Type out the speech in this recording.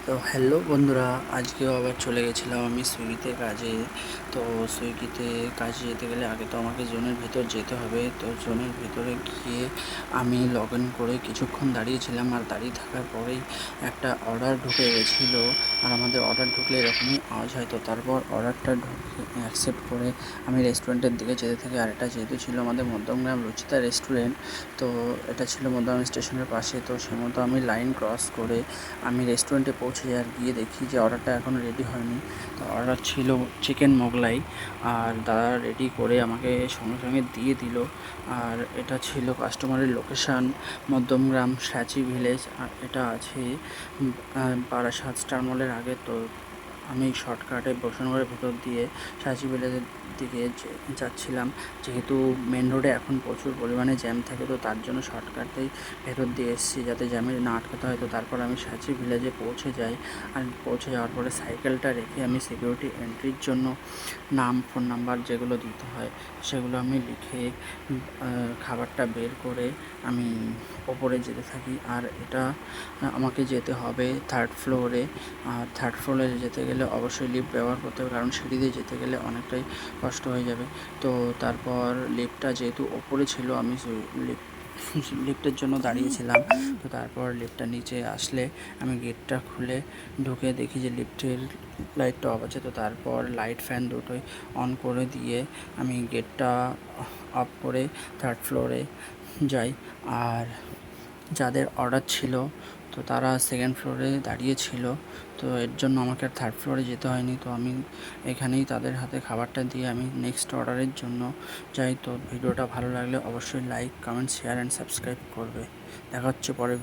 তো হ্যালো বন্ধুরা, আজকেও আবার চলে গেছিলাম আমি সুইগিতে কাজে। তো সুইগিতে কাজে যেতে গেলে আগে তো আমাকে জোনের ভিতর যেতে হবে। তো জোনের ভিতরে গিয়ে আমি লগ ইন করে কিছুক্ষণ দাঁড়িয়েছিলাম, আর দাঁড়িয়ে থাকার পরেই একটা অর্ডার ঢুকে গেছিলো। আর আমাদের অর্ডার ঢুকলে এরকমই আওয়াজ হয়। তো তারপর অর্ডারটা ঢুকে অ্যাকসেপ্ট করে আমি রেস্টুরেন্টের দিকে যেতে থাকি। আর এটা যেহেতু ছিল আমাদের মধ্যমগ্রাম রুচিতা রেস্টুরেন্ট, তো এটা ছিল মধ্যমগ্রাম স্টেশনের পাশে। তো সে মতো আমি লাইন ক্রস করে আমি রেস্টুরেন্টে পৌঁছে যাই, আর গিয়ে দেখি যে অর্ডারটা এখনও রেডি হয়নি। তো অর্ডার ছিল চিকেন মোগলাই, আর দাদা রেডি করে আমাকে সঙ্গে সঙ্গে দিয়ে দিল। আর এটা ছিল কাস্টমারের লোকেশান মধ্যমগ্রাম স্যাচি ভিলেজ, আর এটা আছে বারাসাত স্টার মলের আগে। তো আমি শর্টকাটে বসুনগরের ভেতর দিয়ে সাঁচি ভিলেজের দিকে যাচ্ছিলাম, যেহেতু মেন রোডে এখন প্রচুর পরিমাণে জ্যাম থাকে। তো তার জন্য শর্টকাটেই ভেতর দিয়ে এসেছি যাতে জ্যামে না আটকাতে হয়। তো তারপর আমি সাঁচি ভিলেজে পৌঁছে যাই। আর পৌঁছে যাওয়ার পরে সাইকেলটা রেখে আমি সিকিউরিটি এন্ট্রির জন্য নাম, ফোন নাম্বার যেগুলো দিতে হয় সেগুলো আমি লিখে খাবারটা বের করে আমি ওপরে যেতে থাকি। আর এটা আমাকে যেতে হবে থার্ড ফ্লোরে। আর থার্ড ফ্লোরে যেতে গেলে অবশ্যই লিফট ব্যবহার করতে হবে, কারণ সিঁড়ি দিয়ে যেতে গেলে অনেকটাই কষ্ট হয়ে যাবে। তো তারপর লিফটটা যেহেতু ওপরে ছিল, আমি লিফটের জন্য দাঁড়িয়েছিলাম। তো তারপর লিফটটা নিচে আসলে আমি গেটটা খুলে ঢুকে দেখি যে লিফটের লাইটটা অফ আছে। তো তারপর লাইট ফ্যান দুটোই অন করে দিয়ে আমি গেটটা অফ করে থার্ড ফ্লোরে যাই। আর যাদের অর্ডার ছিল তো তারা সেকেন্ড ফ্লোরে দাঁড়িয়ে ছিল, তো এর জন্য আমাকে আর থার্ড ফ্লোরে যেতে হয়নি। তো আমি এখানেই তাদের হাতে খাবারটা দিয়ে আমি নেক্সট অর্ডারের জন্য যাই। তো ভিডিওটা ভালো লাগলে অবশ্যই like, comment, share and subscribe করবে। দেখা হচ্ছে পরে।